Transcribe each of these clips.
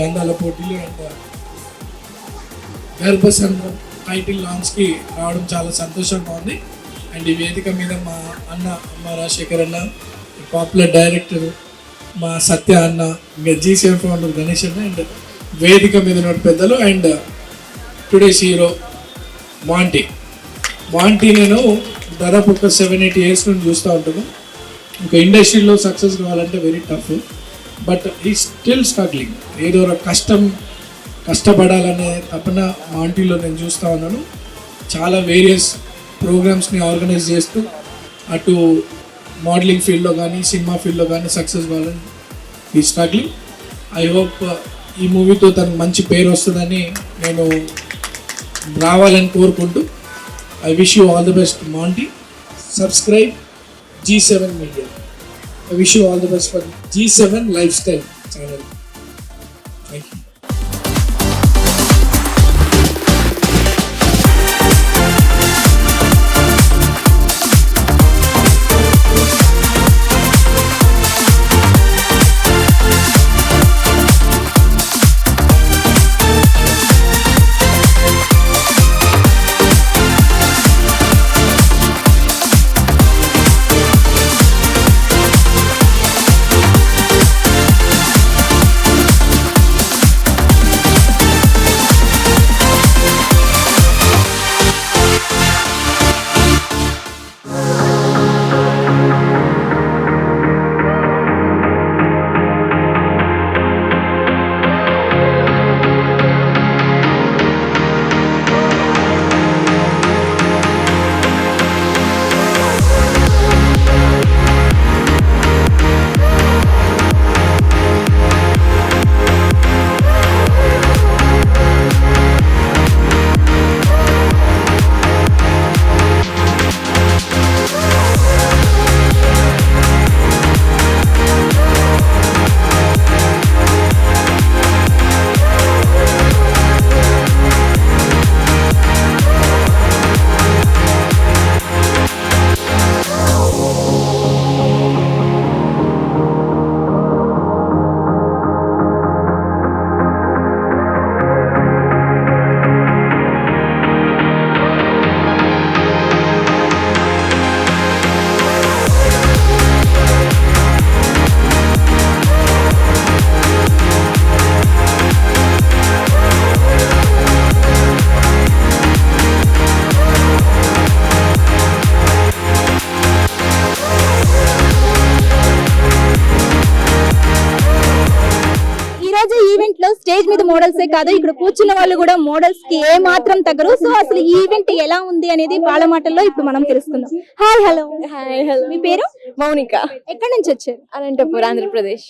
గ్రంథాల పోటీలు and గర్భసంద్రం title లాంచ్కి రావడం చాలా సంతోషంగా ఉంది. అండ్ ఈ వేదిక మీద మా అన్న రాజశేఖర్ అన్న, పాపులర్ డైరెక్టర్ మా సత్య అన్న, ఇంకా G7 ఫౌండర్ గణేష్ అన్న, అండ్ వేదిక మీద ఉన్న పెద్దలు, అండ్ టుడేస్ హీరో మాంటీ నేను దాదాపు ఒక 7-8 ఇయర్స్ నుండి చూస్తూ ఉంటాను. ఒక ఇండస్ట్రీలో సక్సెస్ కావాలంటే వెరీ టఫ్, బట్ ఈ స్టిల్ స్ట్రగ్లింగ్. ఏదో ఒక కష్టపడాలనే తపన మాంటీలో నేను చూస్తూ ఉన్నాను. చాలా వేరియస్ ప్రోగ్రామ్స్ని ఆర్గనైజ్ చేస్తూ అటు మోడలింగ్ ఫీల్డ్లో కానీ సినిమా ఫీల్డ్లో కానీ సక్సెస్ కావాలని ఈ స్ట్రగ్లింగ్. ఐ హోప్ ఈ మూవీతో తనకు మంచి పేరు వస్తుందని నేను రావాలని కోరుకుంటూ I wish you all the best Monty. Subscribe G7 Media. I wish you all the best for G7 Lifestyle channel. Thank you. Stage మీద మోడల్సే కాదు, ఇక్కడ కూర్చున్న వాళ్ళు కూడా మోడల్స్ కి ఏ మాత్రం తగ్గరు. సో అసలు ఈ ఈవెంట్ ఎలా ఉంది అనేది వాళ్ళ మాటల్లో ఇప్పుడు మనం తెలుసుకుందాం. Hi hello. మీ పేరు? మౌనిక. ఎక్కడి నుంచి వచ్చారు? అనంతపూర్, ఆంధ్రప్రదేశ్.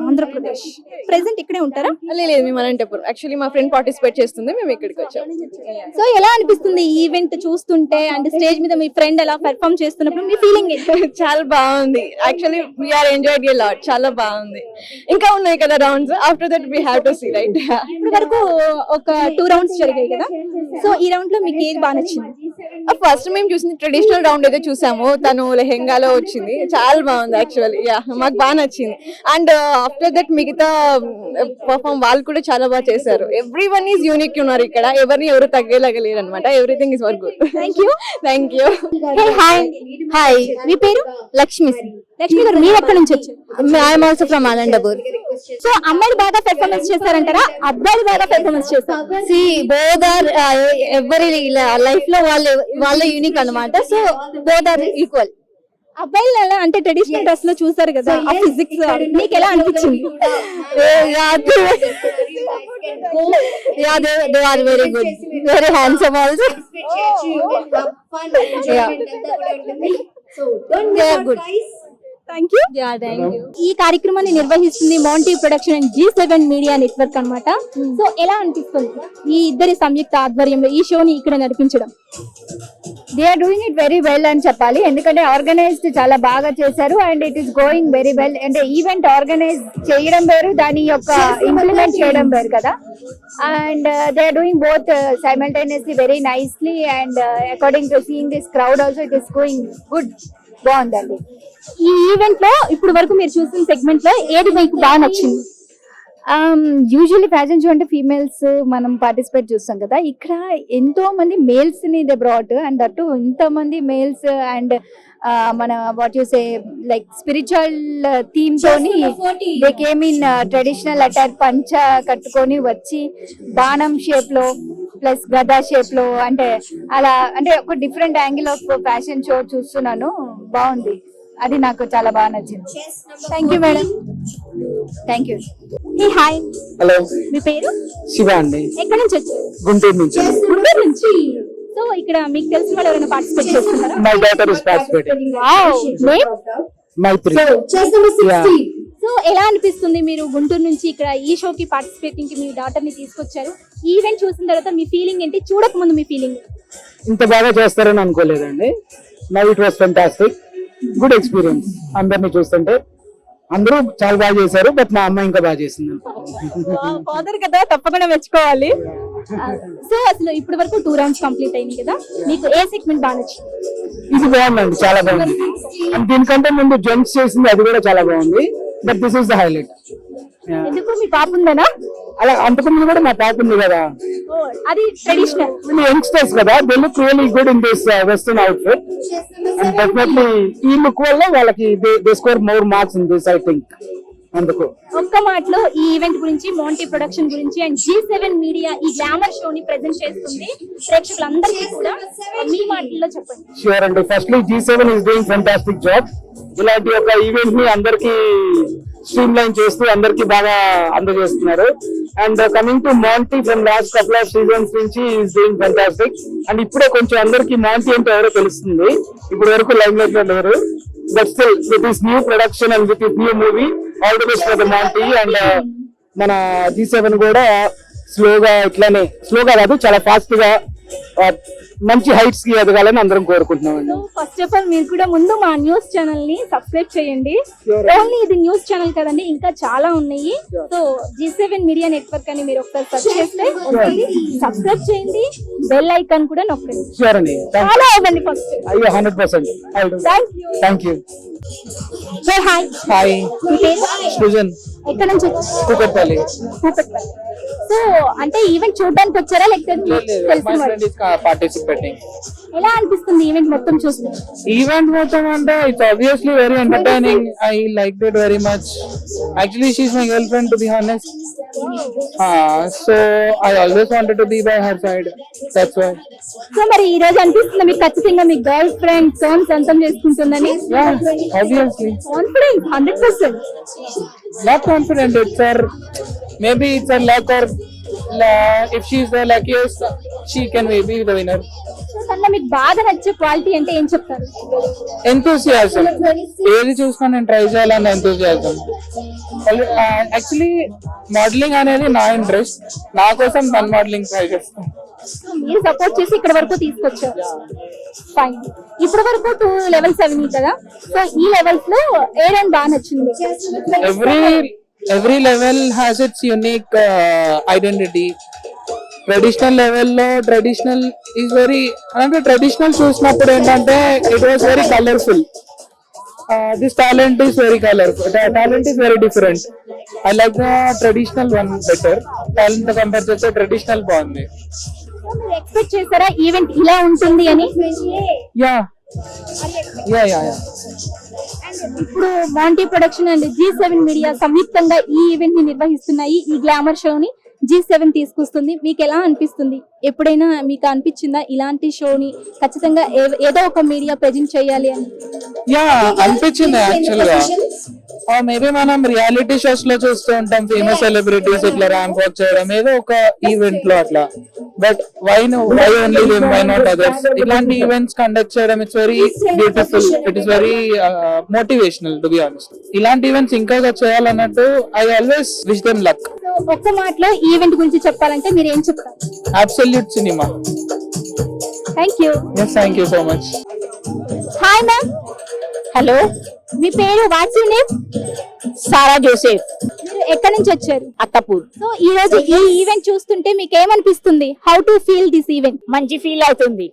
ఆంధ్రప్రదేశ్. ప్రెసెంట్ ఇక్కడే ఉంటారా? లేదు, మేము అనంతపూర్. యాక్చువల్లీ మా ఫ్రెండ్ పార్టిసిపేట్ చేస్తుంది, మేము ఇక్కడికి వచ్చాం. సో ఎలా అనిపిస్తుంది ఈ ఈవెంట్ చూస్తుంటే? అంటే స్టేజ్ మీద మీ ఫ్రెండ్ ఎలా పెర్ఫామ్ చేస్తున్నప్పుడు మీ ఫీలింగ్ ఏంటి? చాలా బాగుంది. Actually we are enjoyed a lot. చాలా బాగుంది. ఇంకా ఉన్నాయి కదా rounds. After that we have to see, right? ఇప్పుడు వరకు ఒక 2 రౌండ్స్ జరిగాయి కదా. సో ఈ రౌండ్ లో మీకు ఏది బాగా నచ్చింది? ఫస్ట్ మేము చూసింది ట్రెడిషనల్ రౌండ్ అయితే చూసాము. తను లెహెంగాలో వచ్చింది, చాలా బాగుంది. యాక్చువల్లీ మాకు బాగా నచ్చింది. అండ్ ఆఫ్టర్ దట్ మిగతా పర్ఫామ్ వాళ్ళు కూడా చాలా బాగా చేశారు. ఎవ్రీ వన్ ఈజ్ యూనిక్ ఉన్నారు ఇక్కడ. ఎవరు తగ్గేలాగలేరు అనమాట. Everything is very good. Thank you. Hi, మీ పేరు? లక్ష్మి. లక్ష్మి గారు, మీరు ఎక్కడి నుంచి వచ్చారు? I'm also from Anantapur. So అమ్మాయిలు బాగా పెర్ఫార్మెన్స్ చేస్తారంటారా, అబ్బాయిలు బాగా పెర్ఫార్మెన్స్ చేస్తారు? బోత్ ఆర్ ఎవరి లైఫ్ లో వాళ్ళ యూనిక్ అన్నమాట. So both are equal. అబ్బాయిలు ఎలా అంటే ట్రెడిషనల్ డ్రెస్ లో చూసారు కదా, ఆ ఫిజిక్స్ మీకు ఎలా అనిపించింది? They are very good, very handsome also. They are good. Thank you. ఈ కార్యక్రమాన్ని నిర్వహిస్తుంది మౌంటీ production and G7 media network అన్నమాట. సో ఎలా అనిపిస్తుంది ఈ ఇద్దరి సంయుక్త ఆధ్వర్యంలో ఈ షోని ఇక్కడ నడిపించడం? They are doing it very well అని చెప్పాలి. ఎందుకంటే ఆర్గనైజ్డ్ చాలా బాగా చేశారు and it is going very well. అంటే ఈవెంట్ ఆర్గనైజ్ చేయడం వేరు, దాని యొక్క ఇంప్లిమెంట్ చేయడం వేరు కదా. And they are doing both simultaneously very nicely and according to seeing this crowd also it is going good. బాగుందండి. ఈ ఈవెంట్ లో ఇప్పుడు వరకు మీరు చూసిన సెగ్మెంట్ లో ఏది మీకు బాగా నచ్చింది? యూజువల్లీ ఫ్యాషన్ షో అంటే ఫీమేల్స్ మనం పార్టిసిపేట్ చూస్తాం కదా, ఇక్కడ ఎంతో మంది మేల్స్ ని దే బ్రాట్ అండ్ అటు ఎంతో మంది మేల్స్ అండ్ మన what you say like spiritual theme తోని they came in traditional attire పంచ కట్టుకొని వచ్చి బాణం షేప్ లో ప్లస్ గదా షేప్ లో అంటే అలా అంటే ఒక different angle of fashion show చూస్తున్నాను, బాగుంది. అది నాకు చాలా బాగా నచ్చింది. Thank you madam. Thank you. Hey hi, hello, మీ పేరు? శివ అండి, ఎక్కడి నుంచి వచ్చారు? గుంటూరు నుంచి. గుంటూరు నుంచి. సో ఇక్కడ మీకు తెలిసిన వాళ్ళు ఎవరైనా పార్టిసిపేట్ చేస్తున్నారా? My daughter is participating. Wow, name? Maitri. So ఎలా అనిపిస్తుంది మీరు గుంటూరు నుంచి ఇక్కడ ఈ షోకి పార్టిసిపేటింగ్ కి మీ డాటర్ ని తీసుకొచ్చారు? ఈవెంట్ చూసిన తర్వాత మీ ఫీలింగ్ ఏంటి, చూడక ముందు మీ ఫీలింగ్? ఇంత బాగా చేస్తారని అనుకోలేదండి. Now it was fantastic, good experience. అందరిని చూస్తుంటే అందరూ చాలా బాగా చేశారు, బట్ మా అమ్మ ఇంకా బాగా చేసింది. ఫాదర్ కదా, తప్పకుండా మెచ్చుకోవాలి. సో అసలు ఇప్పటి వరకు 2 రౌండ్స్ కంప్లీట్ అయింది కదా, మీకు ఏ సెగ్మెంట్ బాగా నచ్చింది? ఇది బాగుందండి, చాలా బాగుంది. అండ్ దీనికంటే ముందు జెంట్స్ చేసింది అది కూడా చాలా బాగుంది, but this is the highlight. ఎందుకు మీ పాప ఉందనా? అలా అంతకుముందు కూడా మా పాప ఉంది కదా, అది ట్రెడిషనల్. యంగ్స్టర్స్ కదా, they look really good in this western outfit. And definitely ఈ లుక్ వల్ల వాళ్ళకి they score more marks in this, I think. అందుకు ఒక్క మాటలో ఈ ఈవెంట్ గురించి, మోంటీ ప్రొడక్షన్ గురించి అండ్ G7 మీడియా ఈ గ్లామర్ షో ని ప్రెజెంట్ చేస్తుంది ప్రేక్షకులందరికీ కూడా, మీ మాటల్లో చెప్పండి. ష్యూర్ అండి. Firstly G7 is doing fantastic job. ఇలాంటి ఒక ఈవెంట్ ని అందరికి స్ట్రీమ్ లైన్ చేస్తూ అందరికి బాగా అందజేస్తున్నారు. And coming to Monty, from last couple of seasons నుంచి ఈస్ డూయింగ్ ఫెంటాస్టిక్. అండ్ ఇప్పుడే కొంచెం అందరికి మాంటీ అంటే ఎవరో తెలుస్తుంది, ఇప్పుడు వరకు లైమ్ లైట్ లో లేరు. But still with this new production and with this new movie, all the best for the Monty. And మన G7 కూడా స్లోగా, ఇట్లానే స్లోగా కాదు చాలా ఫాస్ట్ గా మంచి హైట్స్ కి ఎదగాలని అందరం కోరుకుంటున్నాం అండి. ఫస్ట్ ఆఫ్ ఆల్ మీరు కూడా ముందు మా న్యూస్ ఛానల్ ని సబ్స్క్రైబ్ చేయండి. ఓన్లీ ఇది న్యూస్ ఛానల్ కదండి, ఇంకా చాలా ఉన్నాయి. సో G7 మీడియా నెట్వర్క్ అని మీరు ఒకసారి సెర్చ్ చేస్తే సబ్స్క్రైబ్ చేయండి, బెల్ ఐకాన్ కూడా నొక్కండి. షూర్ అండి, చాలా అవ్వండి ఫస్ట్. అయ్యో 100%. Thank you. Hey hi, hi, మీ పేరు? సృజన్, ఎక్కడ నుంచి వచ్చారు? కూకట్పల్లి. కూకట్పల్లి. సో అంటే ఈవెంట్ చూడడానికి వచ్చారా లేకపోతే తెలిసిన వాళ్ళు? పార్టిసిపేటింగ్. ఎలా అనిపిస్తుంది ఈవెంట్ మొత్తం చూస్తే? ఈవెంట్ మొత్తం అంటే it's obviously very entertaining. I like it very much. Actually she is my girl friend to be honest. So I always wanted to be by her side, that's why. So మరి ఈ రోజు అనిపిస్తుంది మీకు ఖచ్చితంగా మీ girl friend సొంతం చేసుకుంటుందని? Obviously confident 100%. not confident. It's her, maybe it's her luck, or if she is the luckiest, she can maybe be the winner. So తనలో మీకు బాగా నచ్చే క్వాలిటీ అంటే ఏం చెప్తారు? Enthusiasm. ఏది చూసుకొని నేను ట్రై చేయాలన్న enthusiasm. యాక్చువల్లీ మోడలింగ్ అనేది నా ఇంట్రెస్ట్, నా కోసం తన మోడలింగ్ ట్రై చేస్తాను. సో మీరు సపోర్ట్ చేసి ఇక్కడ వరకు తీసుకొచ్చారు. ఫైన్. ఇప్పటి వరకు 2 లెవెల్స్ అవి కదా, సో ఈ లెవెల్స్ లో ఏ రౌండ్ బాగా నచ్చింది? Every level has its unique identity. Traditional లెవెల్లో ట్రెడిషనల్ ఈజ్ వెరీ, అంటే ట్రెడిషనల్ చూసినప్పుడు ఏంటంటే it was very colourful. This talent is very colourful, talent is very different. I like the traditional one better. Talent compare చేస్తే traditional బాగుంది. మీరు expect చేశారా event ఇలా ఉంటుంది అని? యా. ఇప్పుడు Monty production and G7 media సంయుక్తంగా ఈ ఈవెంట్ ని నిర్వహిస్తున్నాయి. ఈ గ్లామర్ షోని G7 తీసుకొస్తుంది. మీకు ఎలా అనిపిస్తుంది? ఎప్పుడైనా మీకు అనిపించిందా ఇలాంటి షోని ఖచ్చితంగా ఏదో ఒక మీడియా ప్రెజెంట్ చేయాలి అని? యా, అనిపించింది యాక్చువల్గా. మేబీ మనం రియాలిటీ షోస్ లో చూస్తూ ఉంటాం ఫేమస్ సెలబ్రిటీస్ ఇట్లా ర్యాంప్ వాక్ చేయడం ఏదో ఒక ఈవెంట్ లో అట్లా, but why only them, why not others? ఇలాంటి ఈవెంట్స్ కండక్ట్ చేయడం it's very beautiful, it is very motivational to be honest. ఇలాంటి ఈవెంట్స్ ఇంకా చేయాలన్నట్టు I always wish them luck. ఒక్క మాటలో ఈవెంట్ గురించి చెప్పాలంటే మీరు ఏం చెప్తారు? Absolute cinema. Thank you. Yes, thank you so much. Hi ma'am. Hello, మీ పేరు? What's your name? Sarah Joseph, మీరు ఎక్కడి నుంచి వచ్చారు? అత్తపూర్. సో ఈ రోజు ఈ ఈవెంట్ చూస్తుంటే మీకు ఏమనిపిస్తుంది? How to feel this event? మంచి ఫీల్ అవుతుంది.